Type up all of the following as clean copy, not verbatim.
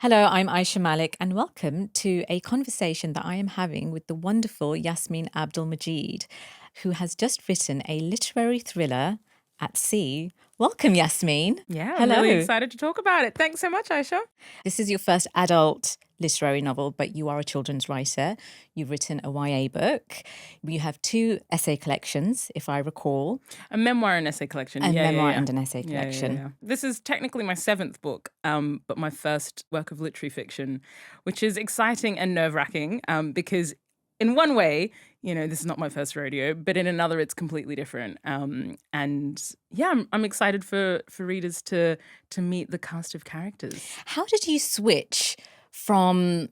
Hello, I'm Ayisha Malik, and welcome to a conversation that I am having with the wonderful Yasmin Abdel-Magied, who has just written a literary thriller at sea. Welcome, Yasmin. Yeah, I'm really Hello. excited to talk about it. Thanks so much, Aisha. This is your first adult literary novel, but you are a children's writer. You've written a YA book. You have two essay collections, if I recall, A memoir and essay collection. a Yeah, yeah, memoir yeah. and an essay Yeah, yeah, collection. yeah. This is technically my seventh book, but my first work of literary fiction, which is exciting and nerve-wracking because in one way, this is not my first rodeo, but in another, it's completely different. And yeah, I'm excited for readers to meet the cast of characters. How did you switch from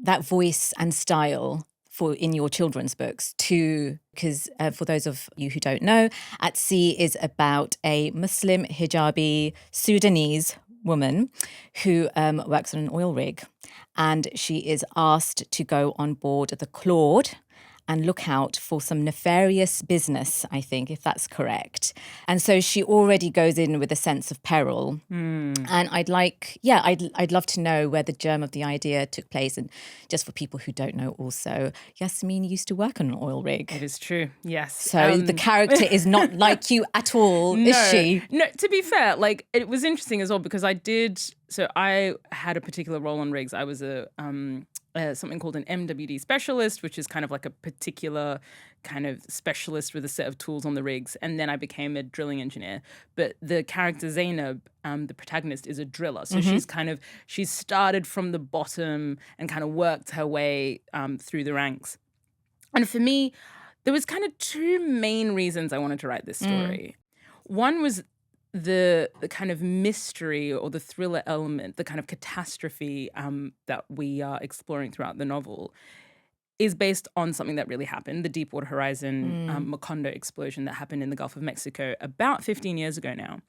that voice and style in your children's books to, because for those of you who don't know, At Sea is about a Muslim hijabi Sudanese woman who works on an oil rig, and she is asked to go on board the Claude and look out for some nefarious business, I think, if that's correct. And so she already goes in with a sense of peril. And I'd love to know where the germ of the idea took place. And just for people who don't know also, Yasmin used to work on an oil rig. It is true, yes. So the character is not like you at all, is she? No, to be fair, it was interesting as well because I had a particular role on rigs. I was something called an MWD specialist, which is kind of like a particular kind of specialist with a set of tools on the rigs. And then I became a drilling engineer. But the character Zainab, the protagonist, is a driller. So she's started from the bottom and kind of worked her way through the ranks. And for me, there was kind of two main reasons I wanted to write this story. One was the kind of mystery or the thriller element, the kind of catastrophe that we are exploring throughout the novel is based on something that really happened, the Deepwater Horizon Macondo explosion that happened in the Gulf of Mexico about 15 years ago now.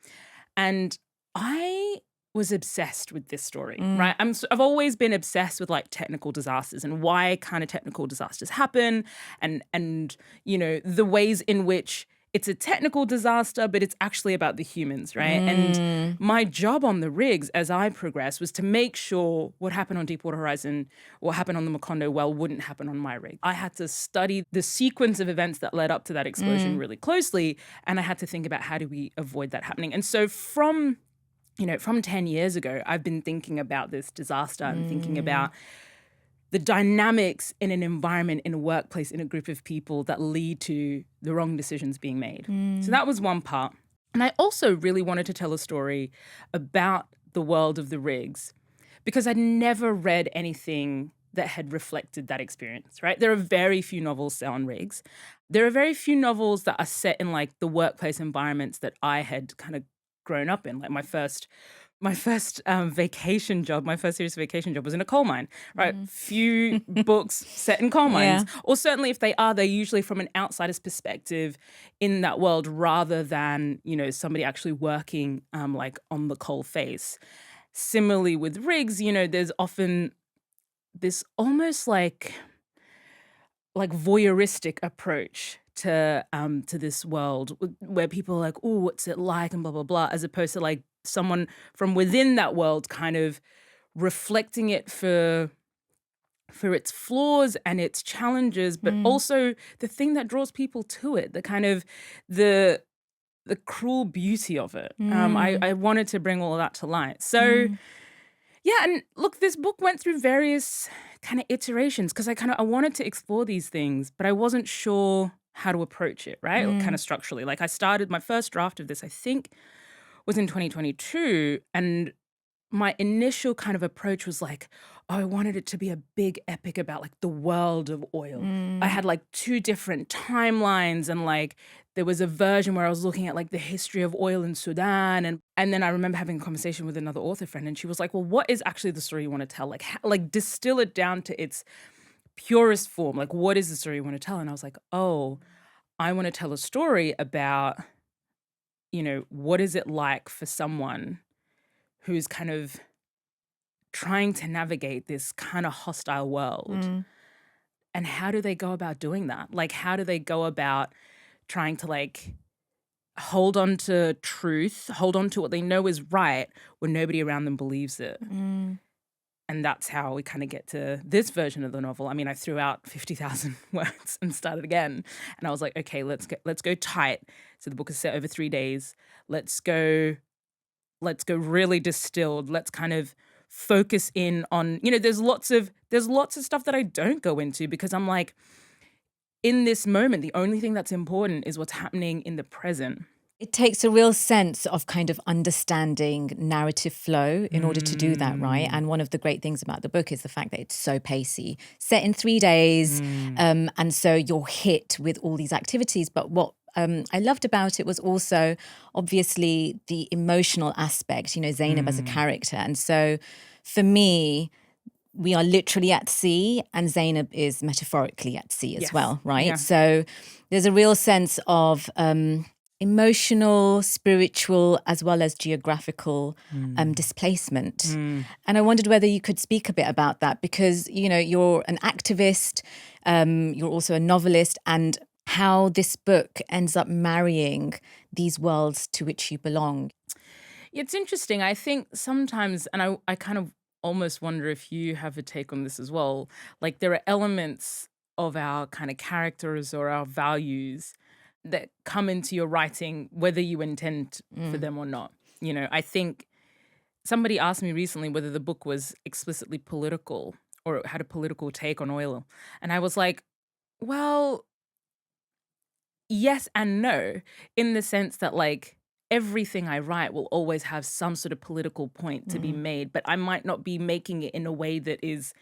And I was obsessed with this story, right? I've always been obsessed with technical disasters and why kind of technical disasters happen and the ways in which it's a technical disaster, but it's actually about the humans, right? And my job on the rigs as I progressed was to make sure what happened on Deepwater Horizon, what happened on the Macondo well wouldn't happen on my rig. I had to study the sequence of events that led up to that explosion really closely, and I had to think about how do we avoid that happening. And so from 10 years ago, I've been thinking about this disaster and thinking about the dynamics in an environment, in a workplace, in a group of people that lead to the wrong decisions being made. So that was one part. And I also really wanted to tell a story about the world of the rigs because I'd never read anything that had reflected that experience, right? There are very few novels set on rigs. There are very few novels that are set in the workplace environments that I had kind of grown up in. My first vacation job, my first serious vacation job was in a coal mine, right? Few books set in coal mines. Yeah. Or certainly if they are, they're usually from an outsider's perspective in that world rather than, somebody actually working on the coal face. Similarly with rigs, there's often this almost like voyeuristic approach to this world where people are like, oh, what's it like and blah, blah, blah, as opposed to someone from within that world kind of reflecting it for its flaws and its challenges, but also the thing that draws people to it, the kind of the cruel beauty of it. I wanted to bring all of that to light. So yeah, and look, this book went through various kind of iterations because I wanted to explore these things, but I wasn't sure how to approach it, right? Or kind of structurally. I started my first draft of this, I think, was in 2022, and my initial kind of approach was I wanted it to be a big epic about the world of oil. I had two different timelines, and there was a version where I was looking at the history of oil in Sudan, and then I remember having a conversation with another author friend, and she was like, well, what is actually the story you want to tell? Distill it down to its purest form. What is the story you want to tell? And I was like, oh, I want to tell a story about what is it like for someone who's kind of trying to navigate this kind of hostile world? And how do they go about doing that? How do they go about trying to hold on to truth, hold on to what they know is right when nobody around them believes it? And And that's how we kind of get to this version of the novel. I mean, I threw out 50,000 words and started again. And I was like, okay, let's go tight. So the book is set over 3 days. Let's go really distilled. Let's kind of focus in on, there's lots of stuff that I don't go into because I'm like, in this moment, the only thing that's important is what's happening in the present. It takes a real sense of kind of understanding narrative flow in order to do that, right? And one of the great things about the book is the fact that it's so pacey, set in 3 days. And so you're hit with all these activities. But what I loved about it was also obviously the emotional aspect, Zainab as a character. And so for me, we are literally at sea and Zainab is metaphorically at sea as well, right? Yeah. So there's a real sense of emotional, spiritual, as well as geographical displacement. And I wondered whether you could speak a bit about that because, you're an activist, you're also a novelist, and how this book ends up marrying these worlds to which you belong. It's interesting. I think sometimes, and I kind of almost wonder if you have a take on this as well, like there are elements of our kind of characters or our values that come into your writing, whether you intend for them or not. I think somebody asked me recently whether the book was explicitly political or it had a political take on oil. And I was like, well, yes and no, in the sense that like everything I write will always have some sort of political point to be made, but I might not be making it in a way that is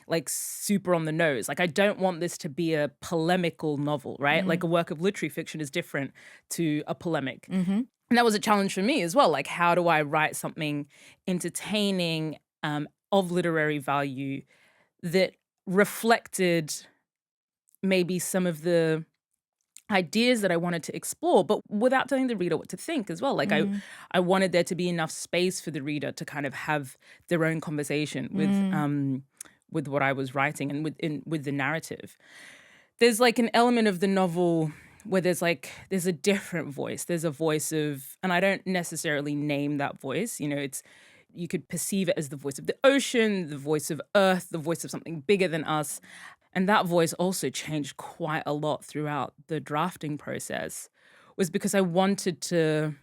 like super on the nose. Like I don't want this to be a polemical novel, right? Like a work of literary fiction is different to a polemic. And that was a challenge for me as well. Like how do I write something entertaining of literary value that reflected maybe some of the ideas that I wanted to explore, but without telling the reader what to think as well. Like I wanted there to be enough space for the reader to kind of have their own conversation with what I was writing and with the narrative. There's like an element of the novel where there's a different voice. There's a voice of, and I don't necessarily name that voice, you could perceive it as the voice of the ocean, the voice of Earth, the voice of something bigger than us. And that voice also changed quite a lot throughout the drafting process, was because I wanted to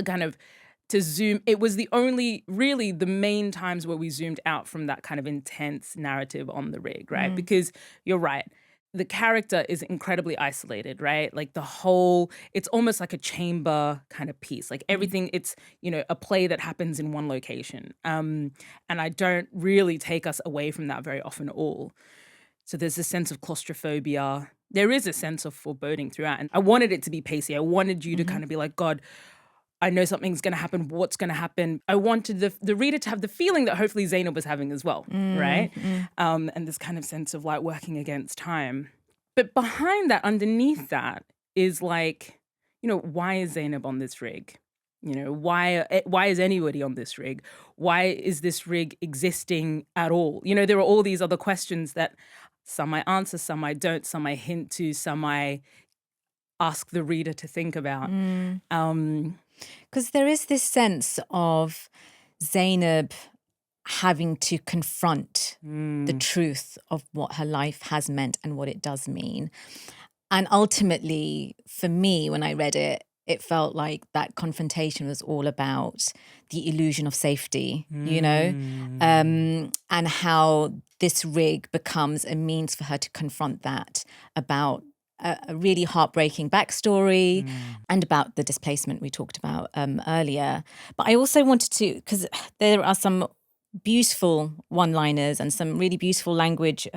kind of to zoom. It was really the main times where we zoomed out from that kind of intense narrative on the rig, right? Because you're right. The character is incredibly isolated, right? Like it's almost like a chamber kind of piece. Like everything, it's, a play that happens in one location. And I don't really take us away from that very often at all. So there's a sense of claustrophobia. There is a sense of foreboding throughout. And I wanted it to be pacey. I wanted you to kind of be like, God, I know something's going to happen. What's going to happen? I wanted the reader to have the feeling that hopefully Zainab was having as well, right? And this kind of sense of like working against time. But behind that, underneath that is like, why is Zainab on this rig? Why is anybody on this rig? Why is this rig existing at all? There are all these other questions that some I answer, some I don't, some I hint to, some I ask the reader to think about. Because there is this sense of Zainab having to confront the truth of what her life has meant and what it does mean. And ultimately, for me, when I read it, it felt like that confrontation was all about the illusion of safety, and how this rig becomes a means for her to confront that about a really heartbreaking backstory and about the displacement we talked about earlier. But I also wanted to, because there are some beautiful one-liners and some really beautiful language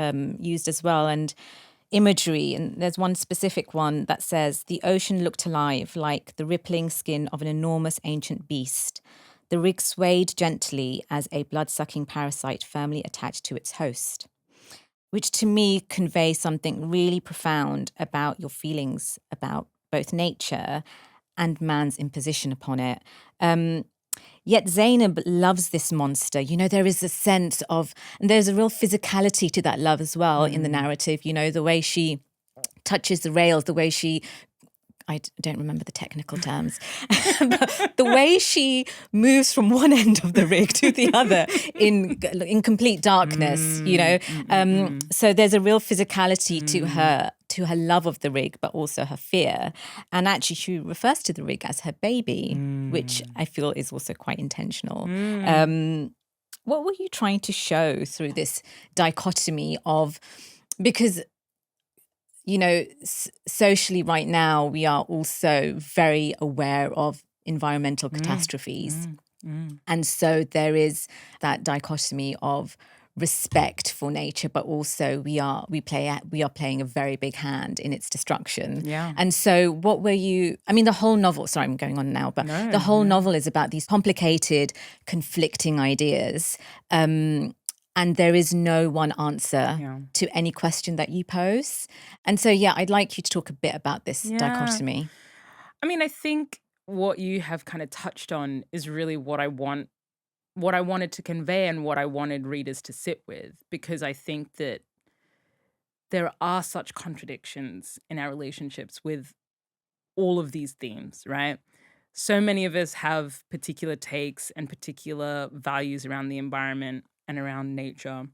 used as well, and imagery. And there's one specific one that says, "The ocean looked alive like the rippling skin of an enormous ancient beast. The rig swayed gently as a blood-sucking parasite firmly attached to its host," which to me conveys something really profound about your feelings about both nature and man's imposition upon it. Yet Zainab loves this monster. There is a sense of, and there's a real physicality to that love as well in the narrative. The way she touches the rails, the way she don't remember the technical terms, but the way she moves from one end of the rig to the other in complete darkness, so there's a real physicality to her love of the rig, but also her fear. And actually, she refers to the rig as her baby, which I feel is also quite intentional. What were you trying to show through this dichotomy of, because socially right now, we are also very aware of environmental catastrophes. And so there is that dichotomy of respect for nature, but also we are playing a very big hand in its destruction. Yeah. And so what were you, the whole novel, sorry, I'm going on now, but the whole novel is about these complicated, conflicting ideas. And there is no one answer to any question that you pose. And so, I'd like you to talk a bit about this dichotomy. I think what you have kind of touched on is really what I wanted to convey and what I wanted readers to sit with, because I think that there are such contradictions in our relationships with all of these themes, right? So many of us have particular takes and particular values around the environment and around nature.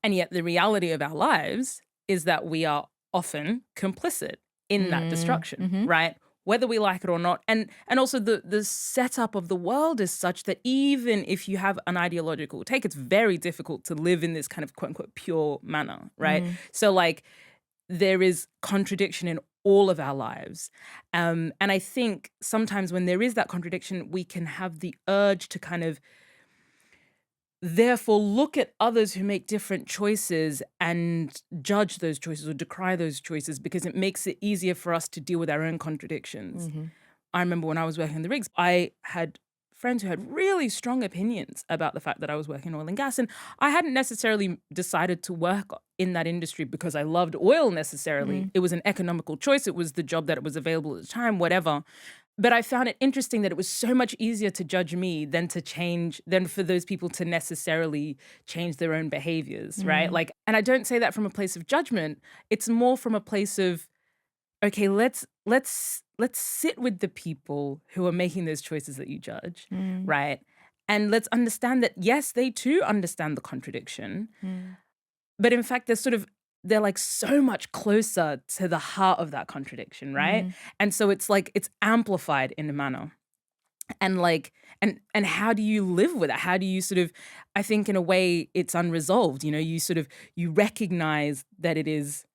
And yet the reality of our lives is that we are often complicit in that destruction, right? Whether we like it or not. And also the setup of the world is such that even if you have an ideological take, it's very difficult to live in this kind of quote unquote pure manner, right? So there is contradiction in all of our lives. And I think sometimes when there is that contradiction, we can have the urge to kind of therefore look at others who make different choices and judge those choices or decry those choices, because it makes it easier for us to deal with our own contradictions. I remember when I was working in the rigs, I had friends who had really strong opinions about the fact that I was working in oil and gas. And I hadn't necessarily decided to work in that industry because I loved oil necessarily. It was an economical choice. It was the job that was available at the time, whatever. But I found it interesting that it was so much easier to judge me than for those people to necessarily change their own behaviors, right? And I don't say that from a place of judgment. It's more from a place of, okay, let's sit with the people who are making those choices that you judge, right? And let's understand that, yes, they too understand the contradiction. But in fact, they're like so much closer to the heart of that contradiction, right? And so it's amplified in a manner. And and how do you live with it? How do you I think in a way it's unresolved, you recognize that it is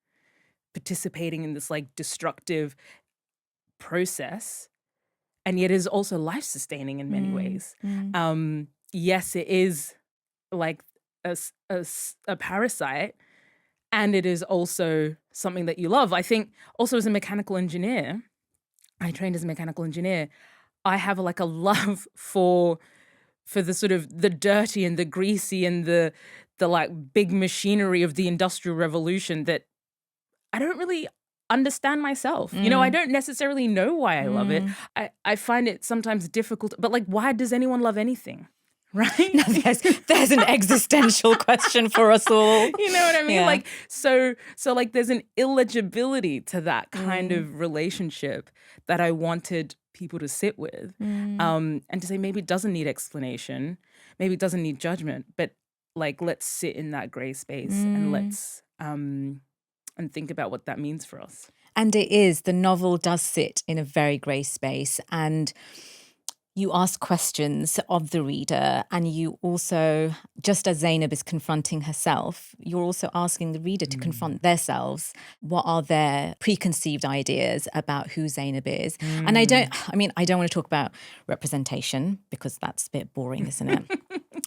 participating in this destructive process, and yet it is also life-sustaining in many ways. Yes, it is like a parasite, and it is also something that you love. I think also as a mechanical engineer, I trained as a mechanical engineer, I have a love for the dirty and the greasy and the big machinery of the Industrial Revolution that I don't really understand myself. I don't necessarily know why I love it. I find it sometimes difficult, but why does anyone love anything? Right? No, there's an existential question for us all. You know what I mean? Yeah. So there's an illegibility to that kind of relationship that I wanted people to sit with. And to say maybe it doesn't need explanation, maybe it doesn't need judgment, but let's sit in that gray space and let's and think about what that means for us. And the novel does sit in a very grey space, and you ask questions of the reader, and you also, just as Zainab is confronting herself, you're also asking the reader to confront themselves. What are their preconceived ideas about who Zainab is? And I don't want to talk about representation because that's a bit boring, isn't it?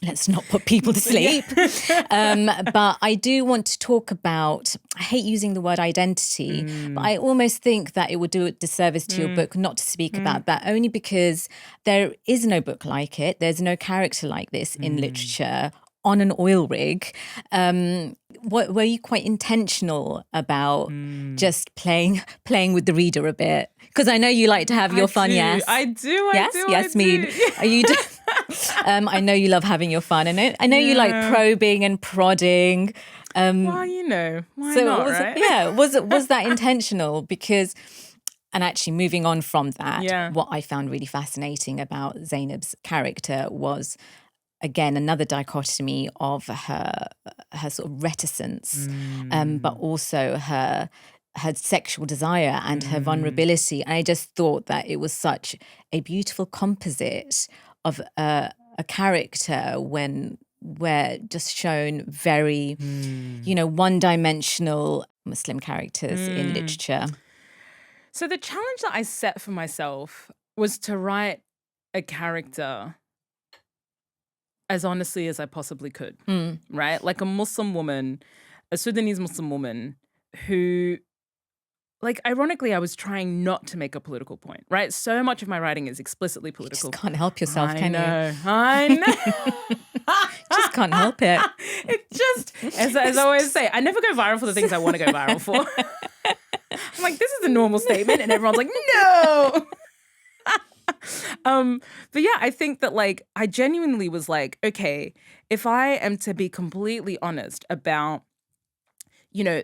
Let's not put people to sleep. But I do want to talk about, I hate using the word identity, but I almost think that it would do a disservice to your book not to speak about that, only because there is no book like it. There's no character like this in literature on an oil rig. Were you quite intentional about just playing with the reader a bit? Because I know you like to have your fun, yes? I do. Yes, Mead. Are you I know you love having your fun. I know you like probing and prodding. Well, why not, right? Was that intentional? Because And actually moving on from that, Yeah. what I found really fascinating about Zainab's character was, again, another dichotomy of her sort of reticence, but also her sexual desire and her vulnerability. And I just thought that it was such a beautiful composite of a character where just shown very, one-dimensional Muslim characters in literature. So the challenge that I set for myself was to write a character as honestly as I possibly could, right? Like a Muslim woman, a Sudanese Muslim woman who, like, ironically, I was trying not to make a political point, right? So much of my writing is explicitly political. You just can't help yourself, can you? I know. Just can't help it. It just, as I always say, I never go viral for the things I want to go viral for. I'm like, this is a normal statement, and everyone's like, no. But yeah, I think that like I genuinely was like, okay, if I am to be completely honest about,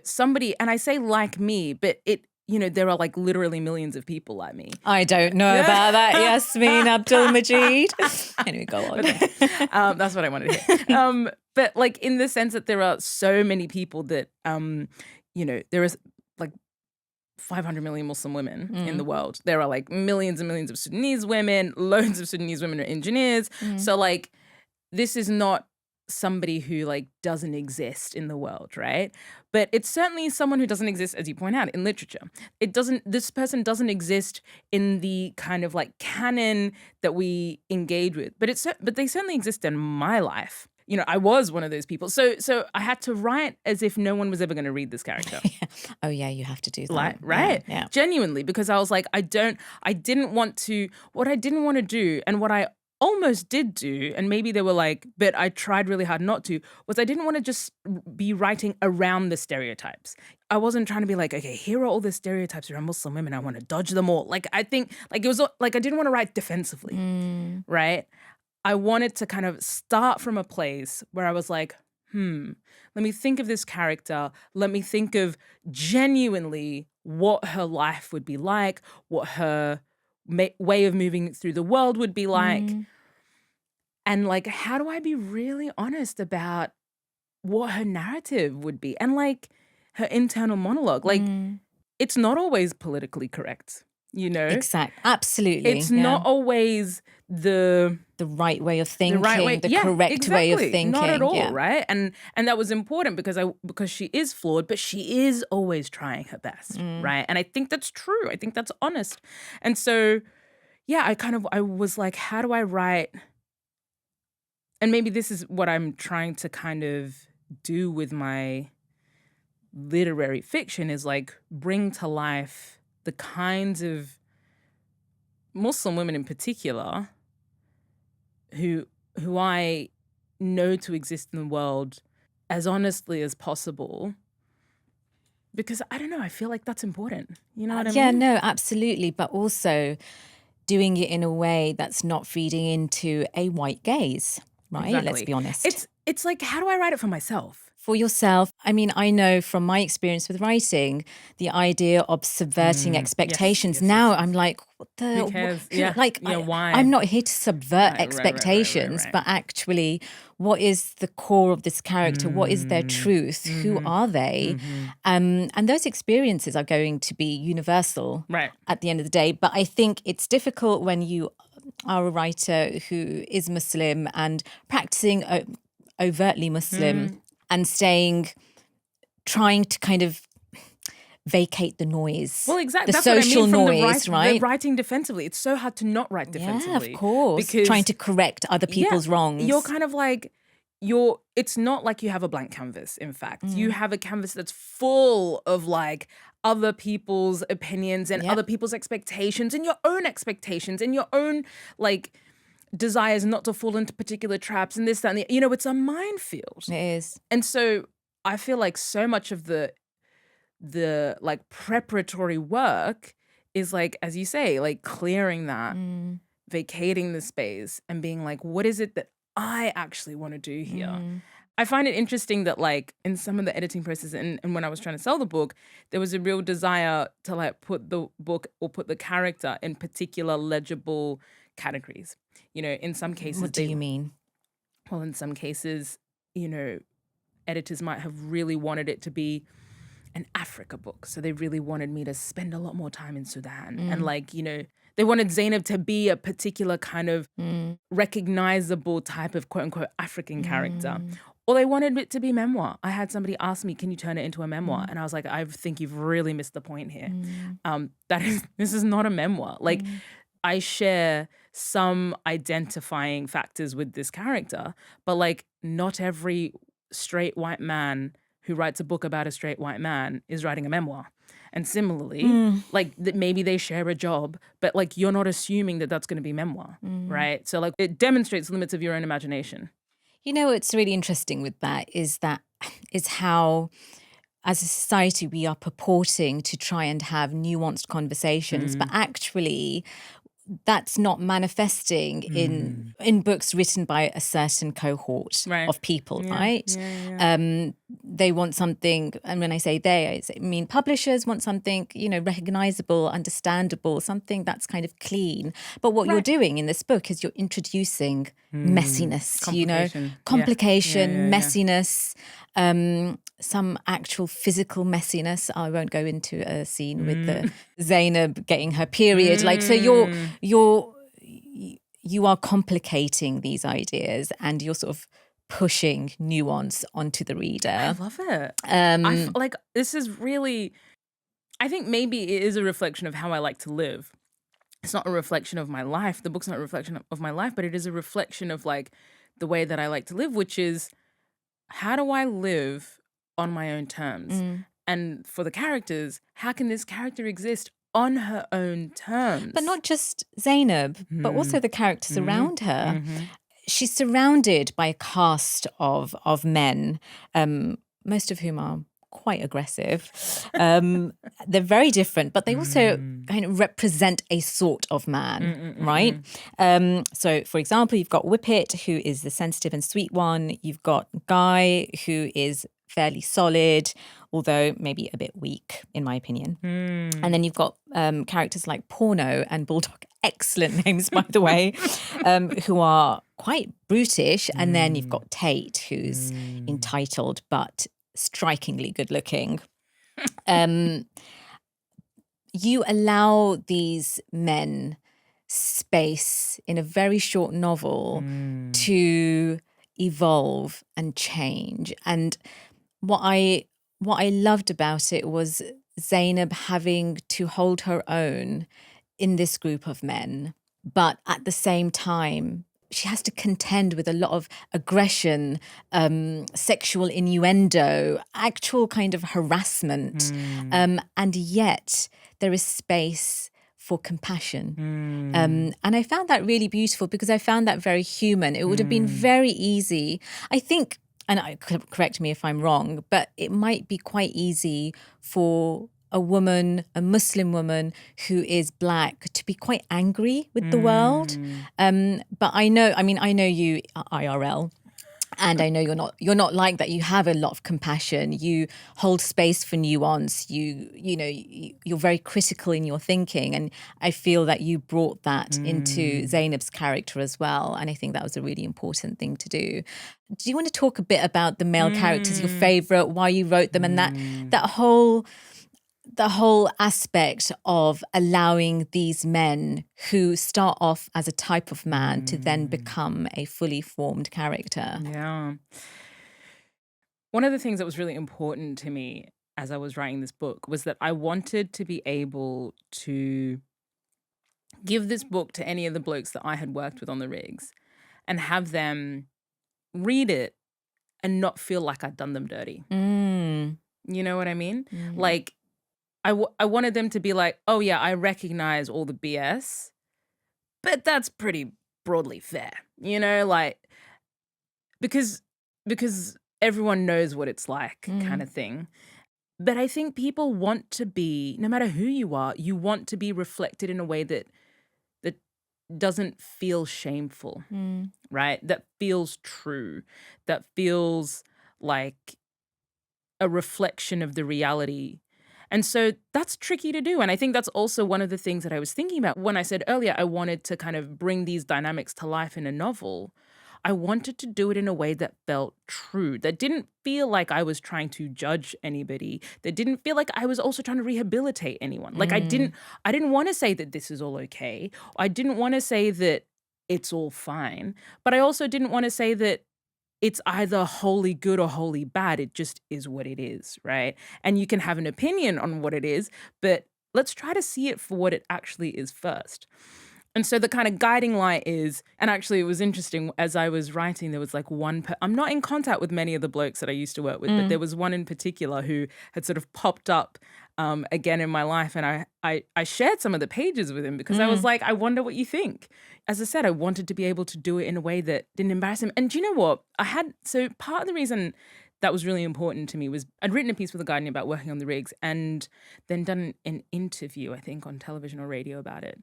somebody, and I say like me, but there are like literally millions of people like me. I don't know about that, Yasmin Abdel-Magied. Anyway, go on. That's what I wanted to hear. But like in the sense that there are so many people that, there is like 500 million Muslim women in the world. There are like millions and millions of Sudanese women. Loads of Sudanese women are engineers. So like this is not somebody who like doesn't exist in the world, right? But it's certainly someone who doesn't exist, as you point out, in literature. This person doesn't exist in the kind of like canon that we engage with, but they certainly exist in my life. I was one of those people. So I had to write as if no one was ever going to read this character. Oh yeah, you have to do that. Like, right? Yeah. Genuinely, because I was like, what I didn't want to do, and what I almost did do, and maybe they were like, but I tried really hard not to, was I didn't want to just be writing around the stereotypes. I wasn't trying to be like, okay, here are all the stereotypes around Muslim women. I want to dodge them all. Like, I think, like, it was like, I didn't want to write defensively, right? I wanted to kind of start from a place where I was like, let me think of this character. Let me think of genuinely what her life would be like, what her way of moving through the world would be like. And like, how do I be really honest about what her narrative would be? And like her internal monologue, like it's not always politically correct, Exactly. Absolutely. It's not always the right way of thinking, the yeah, correct exactly. way of thinking. Not at all, right? And that was important because she is flawed, but she is always trying her best, right? And I think that's true. I think that's honest. And so, yeah, I was like, how do I write? And maybe this is what I'm trying to kind of do with my literary fiction, is like bring to life the kinds of Muslim women in particular who I know to exist in the world as honestly as possible. Because I don't know, I feel like that's important. You know what I mean? Yeah, no, absolutely. But also doing it in a way that's not feeding into a white gaze, right? Exactly. Let's be honest. It's like, how do I write it for myself? For yourself. I mean, I know from my experience with writing, the idea of subverting expectations. Yes. Now I'm like, what the? Who cares? Why? I'm not here to subvert expectations, right. but actually, what is the core of this character? What is their truth? Who are they? And those experiences are going to be universal at the end of the day. But I think it's difficult when you are a writer who is Muslim and practicing overtly Muslim. And trying to kind of vacate the noise. Well, exactly. The That's social what I mean from noise, right? The writing defensively. It's so hard to not write defensively. Yeah, of course. Because trying to correct other people's wrongs. You're kind of like, it's not like you have a blank canvas, in fact. You have a canvas that's full of like other people's opinions and other people's expectations and your own expectations and your own like desires not to fall into particular traps and this, that, and the, it's a minefield. It is. And so I feel like so much of the like preparatory work is like, as you say, like clearing that, vacating the space and being like, what is it that I actually want to do here? I find it interesting that like in some of the editing process and when I was trying to sell the book, there was a real desire to like put the book or put the character in particular legible categories. You know, in some cases What do you mean? well, in some cases, you know, editors might have really wanted it to be an Africa book. So they really wanted me to spend a lot more time in Sudan. And like, you know, they wanted Zainab to be a particular kind of recognizable type of quote unquote African character. Or they wanted it to be memoir. I had somebody ask me, can you turn it into a memoir? And I was like, I think you've really missed the point here. This is not a memoir. Like I share some identifying factors with this character, but like not every straight white man who writes a book about a straight white man is writing a memoir. And similarly, like maybe they share a job, but like you're not assuming that that's going to be memoir, right? So like it demonstrates limits of your own imagination. You know, what's really interesting with that is how as a society we are purporting to try and have nuanced conversations, but actually that's not manifesting in books written by a certain cohort of people, right? They want something, and when I say they, I mean publishers want something, you know, recognizable, understandable, something that's kind of clean. But what you're doing in this book is you're introducing messiness, you know, complication, messiness, some actual physical messiness. I won't go into a scene with the Zainab getting her period. Like, so you are complicating these ideas and you're sort of pushing nuance onto the reader. I love it. Like this is really, I think maybe it is a reflection of how I like to live. It's not a reflection of my life. The book's not a reflection of my life, but it is a reflection of like the way that I like to live, which is how do I live on my own terms? And for the characters, how can this character exist on her own terms? But not just Zainab, but also the characters around her. She's surrounded by a cast of men, most of whom are quite aggressive. They're very different, but they also kind of represent a sort of man, right? So, for example, you've got Whippet, who is the sensitive and sweet one. You've got Guy, who is fairly solid, although maybe a bit weak, in my opinion. And then you've got characters like Porno and Bulldog, excellent names, by the way, who are quite brutish. And then you've got Tate, who's entitled but strikingly good looking. You allow these men space in a very short novel to evolve and change. And what I loved about it was Zainab having to hold her own in this group of men, but at the same time she has to contend with a lot of aggression, sexual innuendo, actual kind of harassment. And yet there is space for compassion. And I found that really beautiful because I found that very human. It would have been very easy, I think, and correct me if I'm wrong, but it might be quite easy for a woman, a Muslim woman who is Black, to be quite angry with the world. But I know you IRL, and I know you're not like that. You have a lot of compassion. You hold space for nuance. You're very critical in your thinking, and I feel that you brought that into Zainab's character as well. And I think that was a really important thing to do. Do you want to talk a bit about the male characters, your favorite, why you wrote them, and the whole aspect of allowing these men who start off as a type of man to then become a fully formed character? Yeah. One of the things that was really important to me as I was writing this book was that I wanted to be able to give this book to any of the blokes that I had worked with on the rigs and have them read it and not feel like I'd done them dirty. You know what I mean? Like, I wanted them to be like, oh yeah, I recognize all the BS, but that's pretty broadly fair, you know, like, because everyone knows what it's like kind of thing. But I think people want to be, no matter who you are, you want to be reflected in a way that doesn't feel shameful, right? That feels true, that feels like a reflection of the reality. And so that's tricky to do. And I think that's also one of the things that I was thinking about when I said earlier I wanted to kind of bring these dynamics to life in a novel. I wanted to do it in a way that felt true, that didn't feel like I was trying to judge anybody, that didn't feel like I was also trying to rehabilitate anyone. Like I didn't want to say that this is all okay. I didn't want to say that it's all fine, but I also didn't want to say that it's either wholly good or wholly bad. It just is what it is, right? And you can have an opinion on what it is, but let's try to see it for what it actually is first. And so the kind of guiding light is, and actually it was interesting, as I was writing, there was like I'm not in contact with many of the blokes that I used to work with, but there was one in particular who had sort of popped up again in my life. And I shared some of the pages with him because I was like, I wonder what you think. As I said, I wanted to be able to do it in a way that didn't embarrass him. And do you know what? So part of the reason that was really important to me was I'd written a piece for The Guardian about working on the rigs and then done an interview, I think, on television or radio about it.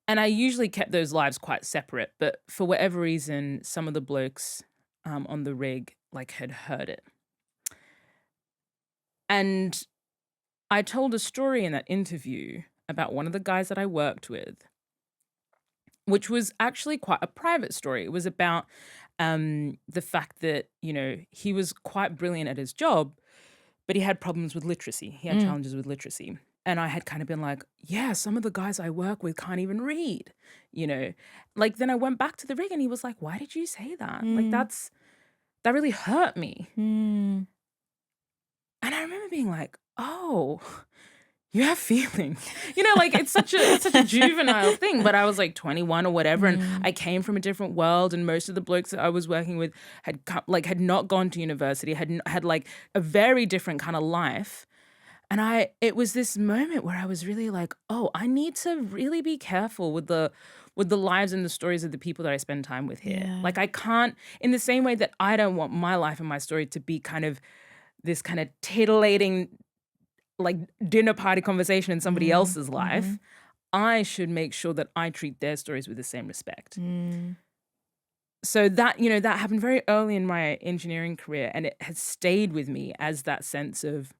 And I usually kept those lives quite separate, but for whatever reason, some of the blokes on the rig like had heard it. And I told a story in that interview about one of the guys that I worked with, which was actually quite a private story. It was about the fact that, you know, he was quite brilliant at his job, but he had problems with literacy. He had challenges with literacy. And I had kind of been like, yeah, some of the guys I work with can't even read, you know. Like, then I went back to the rig and he was like, why did you say that? Like, that really hurt me. And I remember being like, oh, you have feelings. You know, like it's such a juvenile thing. But I was like 21 or whatever, and I came from a different world, and most of the blokes that I was working with had not gone to university, had like a very different kind of life. And it was this moment where I was really like, oh, I need to really be careful with the lives and the stories of the people that I spend time with here. Yeah. Like I can't, in the same way that I don't want my life and my story to be kind of this kind of titillating, like dinner party conversation in somebody else's life, I should make sure that I treat their stories with the same respect. So that, you know, that happened very early in my engineering career, and it has stayed with me as that sense of,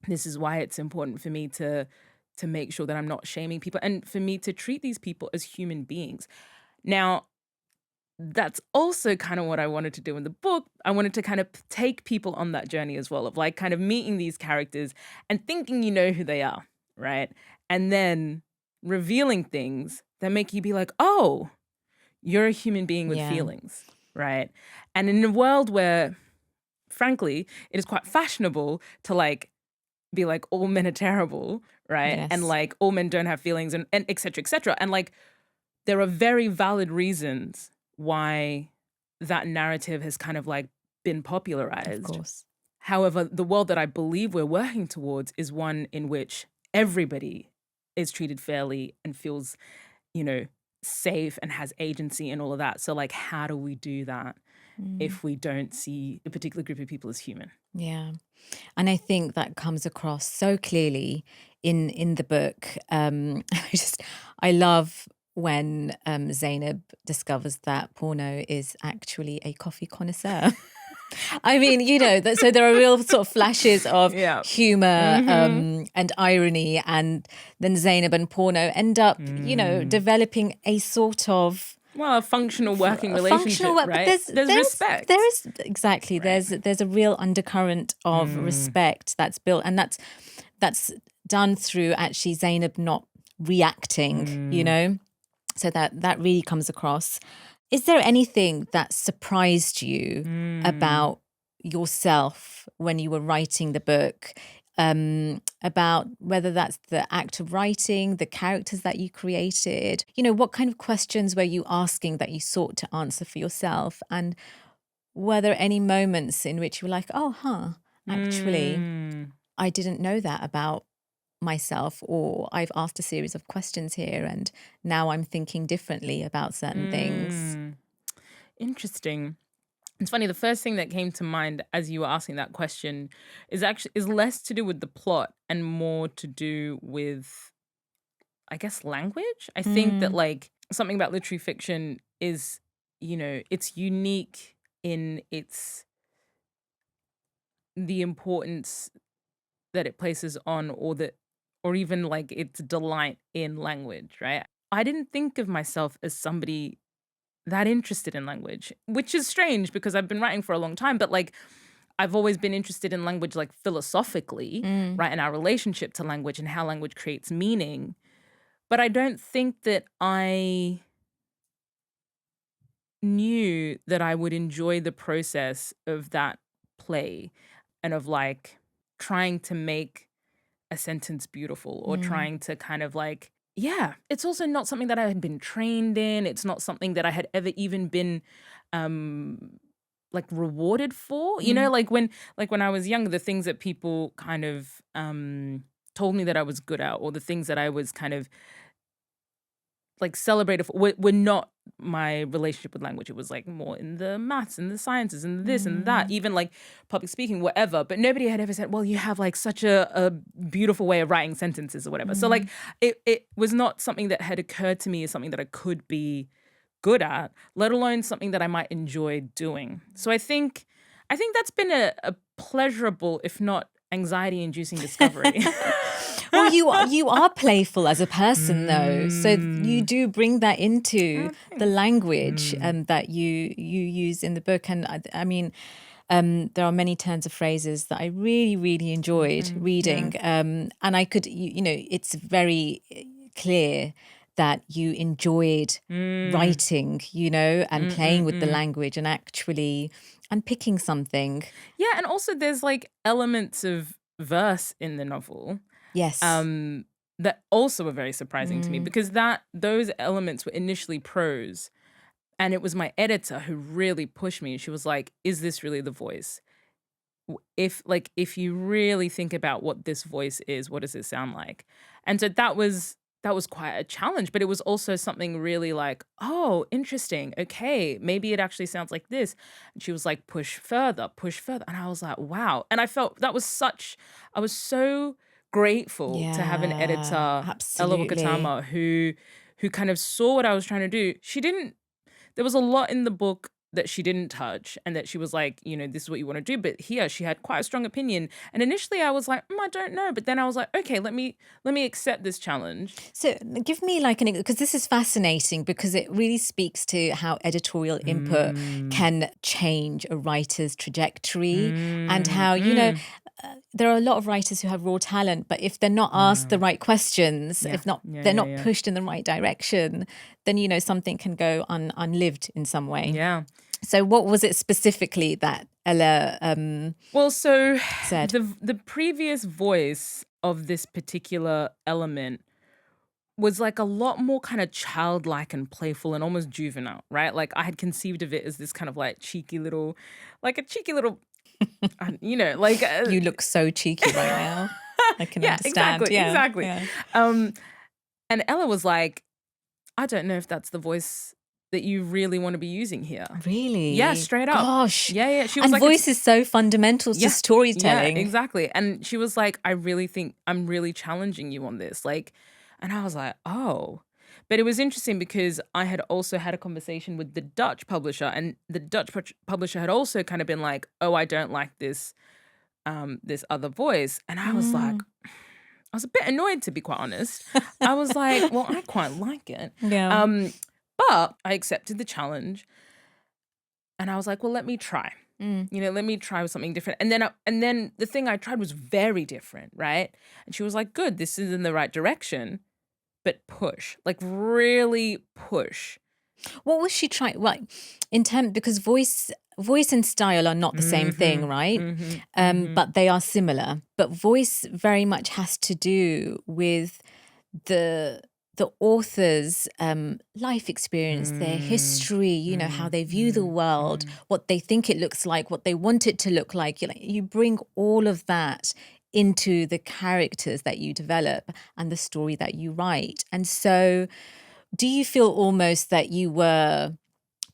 this is why it's important for me to make sure that I'm not shaming people and for me to treat these people as human beings. Now, that's also kind of what I wanted to do in the book. I wanted to kind of take people on that journey as well, of like kind of meeting these characters and thinking you know who they are, right? And then revealing things that make you be like, oh, you're a human being with feelings, right? And in a world where, frankly, it is quite fashionable to like be like, all men are terrible, right? Yes. And like all men don't have feelings and et cetera, et cetera. And like there are very valid reasons why that narrative has kind of like been popularized. Of course. However, the world that I believe we're working towards is one in which everybody is treated fairly and feels, you know, safe and has agency and all of that. So like, how do we do that if we don't see a particular group of people as human? Yeah. And I think that comes across so clearly in the book. I love when Zainab discovers that porno is actually a coffee connoisseur. I mean, you know, so there are real sort of flashes of humor and irony, and then Zainab and porno end up, you know, developing a sort of a functional working relationship, right? But there's respect. There is exactly. Right. There's a real undercurrent of respect that's built, and that's done through actually Zainab not reacting. You know, so that really comes across. Is there anything that surprised you about yourself when you were writing the book? About whether that's the act of writing, the characters that you created, you know, what kind of questions were you asking that you sought to answer for yourself? And were there any moments in which you were like, oh, actually, I didn't know that about myself, or I've asked a series of questions here and now I'm thinking differently about certain things? Interesting. It's funny, the first thing that came to mind as you were asking that question is less to do with the plot and more to do with, I guess, language. I think that like something about literary fiction is, you know, it's unique in its the importance that it places on, or even like its delight in language, right? I didn't think of myself as somebody that interested in language, which is strange because I've been writing for a long time, but like I've always been interested in language like philosophically, right? And our relationship to language and how language creates meaning. But I don't think that I knew that I would enjoy the process of that play and of like trying to make a sentence beautiful or trying to kind of like, yeah, it's also not something that I had been trained in. It's not something that I had ever even been like rewarded for. You know, like when I was young, the things that people kind of told me that I was good at, or the things that I was kind of like celebrated for, were not my relationship with language. It was like more in the maths and the sciences and this and that, even like public speaking, whatever. But nobody had ever said, well, you have like such a beautiful way of writing sentences or whatever. So like it was not something that had occurred to me as something that I could be good at, let alone something that I might enjoy doing. So I think that's been a pleasurable, if not anxiety-inducing discovery. Well, you are playful as a person, though, so you do bring that into the language that you use in the book. And I mean, there are many turns of phrases that I really, really enjoyed reading, and I could, it's very clear that you enjoyed writing, and playing with the language and actually unpicking something. Yeah, and also there's like elements of verse in the novel. Yes. That also were very surprising to me, because those elements were initially prose, and it was my editor who really pushed me. She was like, "Is this really the voice? If you really think about what this voice is, what does it sound like?" And so that was quite a challenge, but it was also something really like, "Oh, interesting. Okay, maybe it actually sounds like this." And she was like, push further," and I was like, "Wow!" And I felt I was so grateful to have an editor, Ella absolutely. Wakatama, who kind of saw what I was trying to do. There was a lot in the book that she didn't touch, and that she was like, this is what you want to do. But here she had quite a strong opinion. And initially I was like, I don't know. But then I was like, okay, let me accept this challenge. So give me like because this is fascinating, because it really speaks to how editorial input can change a writer's trajectory, and how, there are a lot of writers who have raw talent, but if they're not asked the right questions, they're not pushed in the right direction, then, something can go unlived in some way. Yeah. So what was it specifically that Ella said? The previous voice of this particular element was like a lot more kind of childlike and playful and almost juvenile, right? Like I had conceived of it as this kind of like cheeky little you look so cheeky right now. I can understand. Exactly. Yeah. And Ella was like, I don't know if that's the voice that you really want to be using here. Really? Yeah, straight up. Gosh. Yeah. She was like, voice is so fundamental to storytelling. Yeah, exactly. And she was like, I really think I'm really challenging you on this. Like, and I was like, oh. But it was interesting because I had also had a conversation with the Dutch publisher, and the Dutch publisher had also kind of been like, oh, I don't like this other voice. And I was like, I was a bit annoyed, to be quite honest. I was like, well, I quite like it. Yeah. But I accepted the challenge, and I was like, well, let me try. Let me try with something different. And then the thing I tried was very different, right? And she was like, good, this is in the right direction, but push, like really push. What was she trying? Like, because voice and style are not the same thing, right? But they are similar. But voice very much has to do with the author's life experience, their history, how they view the world, what they think it looks like, what they want it to look like. You bring all of that into the characters that you develop and the story that you write. And so do you feel almost that you were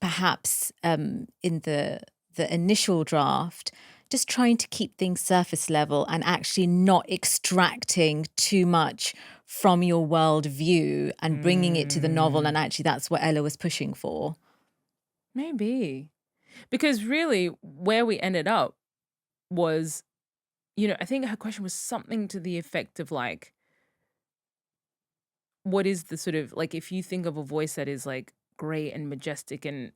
perhaps in the initial draft just trying to keep things surface level and actually not extracting too much from your world view and bringing it to the novel, and actually that's what Ella was pushing for? Maybe. Because really where we ended up was I think her question was something to the effect of like, what is the sort of like, if you think of a voice that is like great and majestic and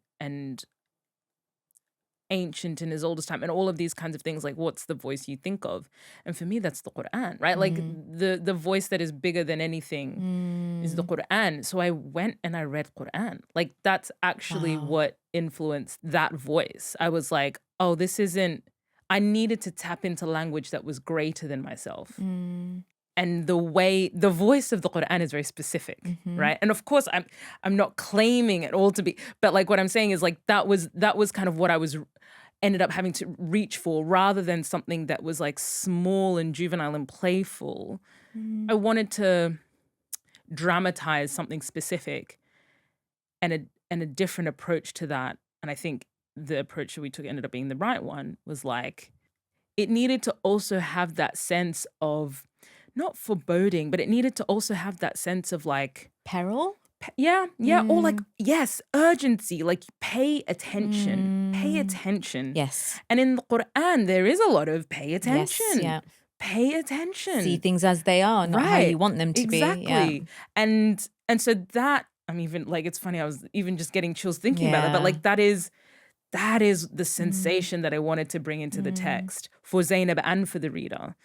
ancient and as old as time and all of these kinds of things, like what's the voice you think of? And for me, that's the Quran, right? Like the voice that is bigger than anything is the Quran. So I went and I read Quran. Like that's actually what influenced that voice. I was like, oh, I needed to tap into language that was greater than myself. And the voice of the Quran is very specific, right? And of course, I'm not claiming it all to be, but like what I'm saying is like that was kind of what I was ended up having to reach for, rather than something that was like small and juvenile and playful. I wanted to dramatize something specific and a different approach to that. And I think the approach that we took ended up being the right one. Was like, it needed to also have that sense of not foreboding, but it needed to also have that sense of like Peril? yeah, or like, yes, urgency, like pay attention. Yes. And in the Quran, there is a lot of pay attention. Yes, yeah. Pay attention. See things as they are, not how you want them to be. Exactly. And so that, I'm even like, it's funny, I was even just getting chills thinking about it, but like that is the sensation that I wanted to bring into the text for Zainab and for the reader.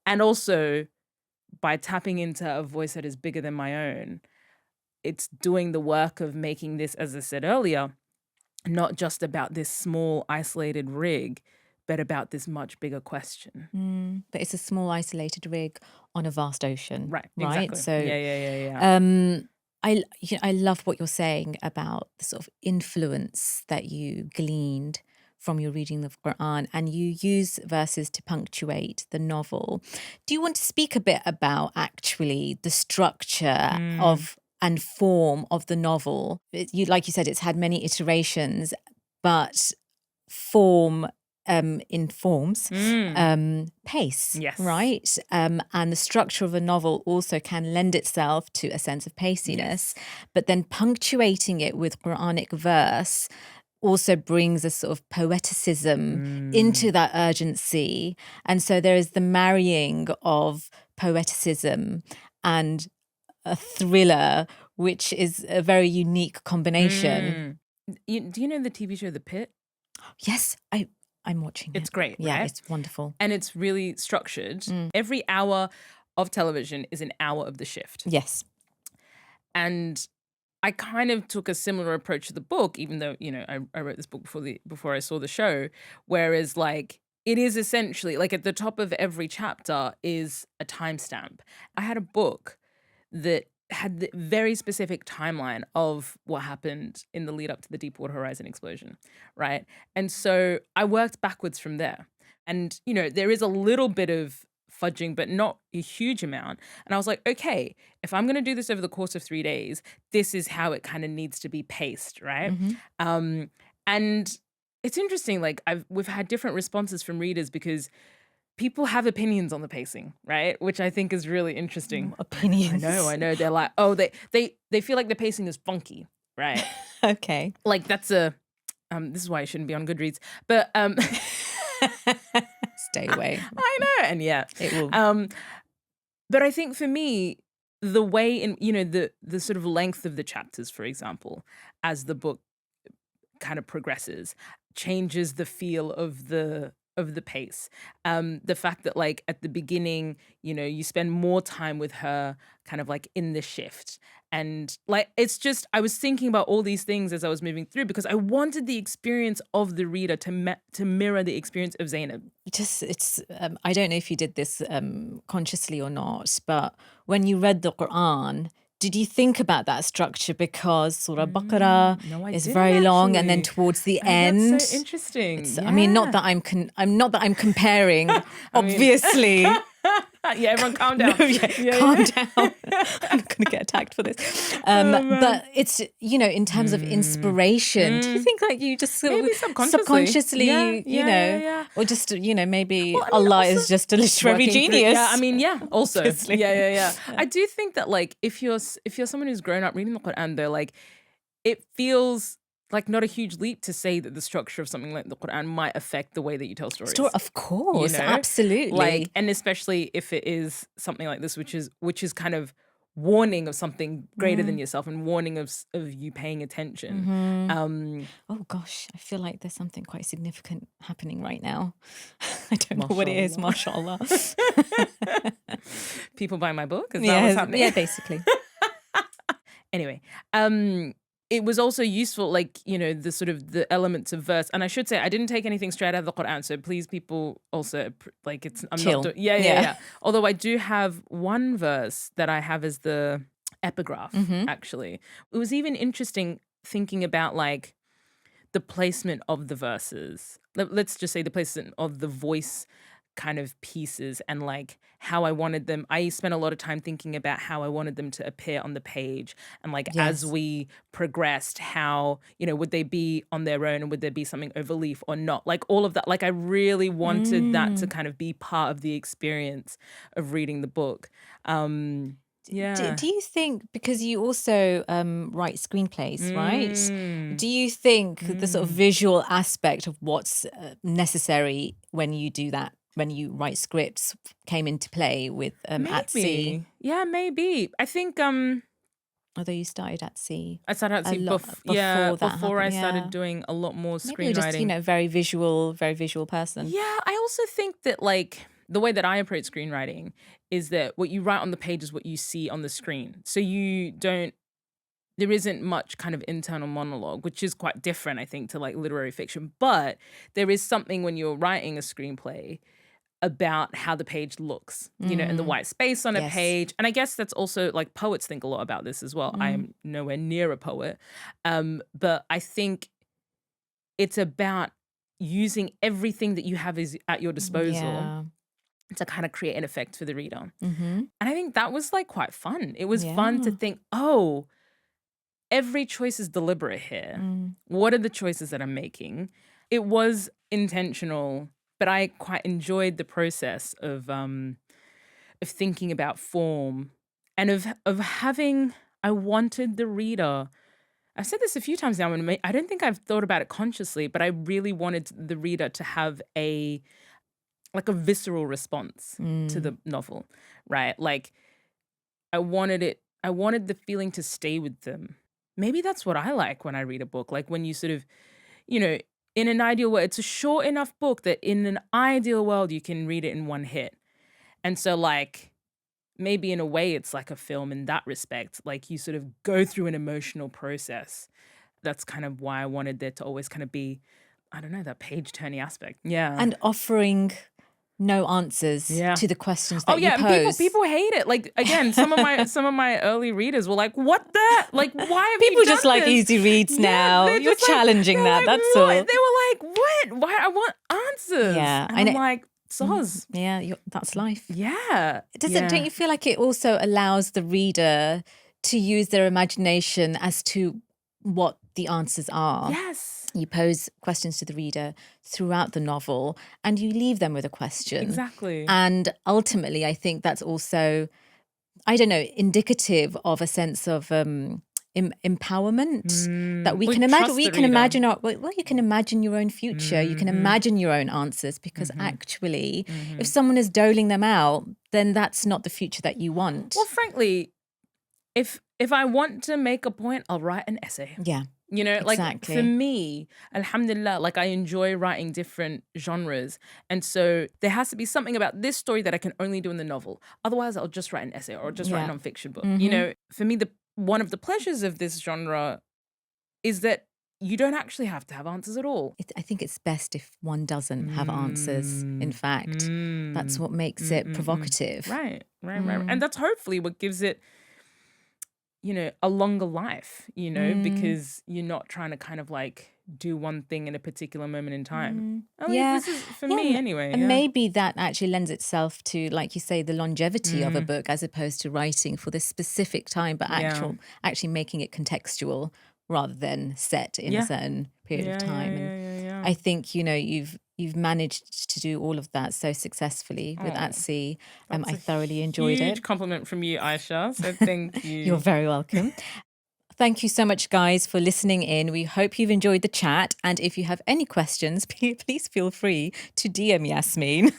And also, by tapping into a voice that is bigger than my own, it's doing the work of making this, as I said earlier, not just about this small isolated rig, but about this much bigger question. But it's a small isolated rig on a vast ocean. Right. Right. Exactly. So yeah. I love what you're saying about the sort of influence that you gleaned from your reading of the Quran, and you use verses to punctuate the novel. Do you want to speak a bit about actually the structure of and form of the novel? Like you said, it's had many iterations, but form informs pace, Yes. right? And the structure of a novel also can lend itself to a sense of paciness, but then punctuating it with Quranic verse also brings a sort of poeticism into that urgency. And so there is the marrying of poeticism and a thriller, which is a very unique combination. Do you know the TV show The Pit? Yes, I'm watching it. It's great, Yeah, right? it's wonderful. And it's really structured. Every hour of television is an hour of the shift. Yes. And I kind of took a similar approach to the book, even though, I wrote this book before I saw the show, whereas like it is essentially like at the top of every chapter is a timestamp. I had a book that had the very specific timeline of what happened in the lead up to the Deepwater Horizon explosion, right? And so I worked backwards from there. And, there is a little bit of fudging, but not a huge amount. And I was like, okay, if I'm going to do this over the course of 3 days, this is how it kind of needs to be paced, right? And it's interesting, like we've had different responses from readers because people have opinions on the pacing, right? Which I think is really interesting. Opinions. I know. They're like, oh, they feel like the pacing is funky, right? Okay. Like that's this is why I shouldn't be on Goodreads, but Stay away. I know, and yeah, it will. But I think for me, the way in the sort of length of the chapters, for example, as the book kind of progresses, changes the feel of the pace. The fact that like at the beginning, you spend more time with her kind of like in the shift. And like, it's just, I was thinking about all these things as I was moving through because I wanted the experience of the reader to mirror the experience of Zainab. I don't know if you did this consciously or not, but when you read the Quran, did you think about that structure? Because Surah Baqarah is very long, and then towards the end, that's so interesting. I mean, not that I'm comparing, obviously. Yeah, everyone calm down. Calm down. I'm going to get attacked for this. But it's, in terms of inspiration, do you think like you just sort maybe of subconsciously or just, maybe Allah is just a literary genius. Also. Yeah. I do think that like if you're someone who's grown up reading the Quran though, like it feels like not a huge leap to say that the structure of something like the Quran might affect the way that you tell stories. Of course, know? absolutely. Like, and especially if it is something like this, which is kind of warning of something greater than yourself and warning of you paying attention. Oh gosh, I feel like there's something quite significant happening right now. I don't know what it is, mashallah. People buy my book? Is that what's happening? Yeah, basically. Anyway, it was also useful, like, the sort of the elements of verse. And I should say, I didn't take anything straight out of the Quran. So please, people, also, like, I'm Chill. not doing, yeah. Although I do have one verse that I have as the epigraph, actually. It was even interesting thinking about, like, the placement of the verses. Let's just say the placement of the voice kind of pieces and like how I wanted them. I spent a lot of time thinking about how I wanted them to appear on the page and like as we progressed, how, would they be on their own and would there be something overleaf or not? Like all of that. Like I really wanted that to kind of be part of the experience of reading the book. Yeah. Do you think, because you also write screenplays, right? Do you think the sort of visual aspect of what's necessary when you do that, when you write scripts, came into play with At Sea? Yeah, maybe. I think although you started At Sea. I started At Sea before I started doing a lot more screenwriting. Maybe you're just, very visual person. Yeah, I also think that like the way that I approach screenwriting is that what you write on the page is what you see on the screen. So there isn't much kind of internal monologue, which is quite different, I think, to like literary fiction. But there is something when you're writing a screenplay about how the page looks, and the white space on a page. And I guess that's also like poets think a lot about this as well. I am nowhere near a poet. But I think it's about using everything that you have at your disposal to kind of create an effect for the reader. And I think that was like quite fun. It was fun to think, oh, every choice is deliberate here. What are the choices that I'm making? It was intentional, but I quite enjoyed the process of thinking about form and of having, I wanted the reader, I've said this a few times now, and I don't think I've thought about it consciously, but I really wanted the reader to have a visceral response to the novel, right? Like I wanted the feeling to stay with them. Maybe that's what I like when I read a book. Like when you sort of, in an ideal world, it's a short enough book that in an ideal world, you can read it in one hit. And so like, maybe in a way it's like a film in that respect. Like you sort of go through an emotional process. That's kind of why I wanted there to always kind of be, I don't know, that page-turning aspect. Yeah. And offering no answers to the questions that you pose. And people hate it. Like again, some of my early readers were like, "What the? Like, why have people you done just like this?" easy reads now? You're challenging that. That's all. all. They were like, "What? Why? I want answers." Yeah, and I'm like, "Soz." Yeah, that's life. Yeah. Don't you feel like it also allows the reader to use their imagination as to what the answers are? Yes. You pose questions to the reader throughout the novel and you leave them with a question. Exactly. And ultimately, I think that's also, I don't know, indicative of a sense of empowerment that we can imagine. You can imagine your own future. You can imagine your own answers because actually, if someone is doling them out, then that's not the future that you want. Well, frankly, if I want to make a point, I'll write an essay. Yeah. Like for me, alhamdulillah, like I enjoy writing different genres. And so there has to be something about this story that I can only do in the novel. Otherwise, I'll just write an essay or just write a nonfiction book. For me, one of the pleasures of this genre is that you don't actually have to have answers at all. I think it's best if one doesn't have answers, in fact. That's what makes it provocative. Right. And that's hopefully what gives it, a longer life, because you're not trying to kind of like do one thing in a particular moment in time. This is for me anyway. And maybe that actually lends itself to, like you say, the longevity of a book as opposed to writing for this specific time, but actually making it contextual rather than set in a certain period of time. And I think, you've managed to do all of that so successfully with At Sea. I thoroughly enjoyed it. Huge compliment from you, Ayisha. So thank you. You're very welcome. Thank you so much, guys, for listening in. We hope you've enjoyed the chat. And if you have any questions, please feel free to DM Yasmin.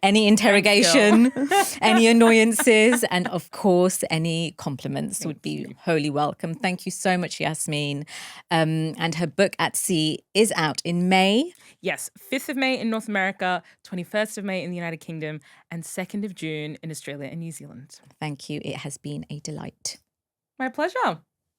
Any interrogation, any annoyances, and of course, any compliments would be wholly welcome. Thank you so much, Yasmin. And her book At Sea is out in May. Yes, 5th of May in North America, 21st of May in the United Kingdom, and 2nd of June in Australia and New Zealand. Thank you. It has been a delight. My pleasure.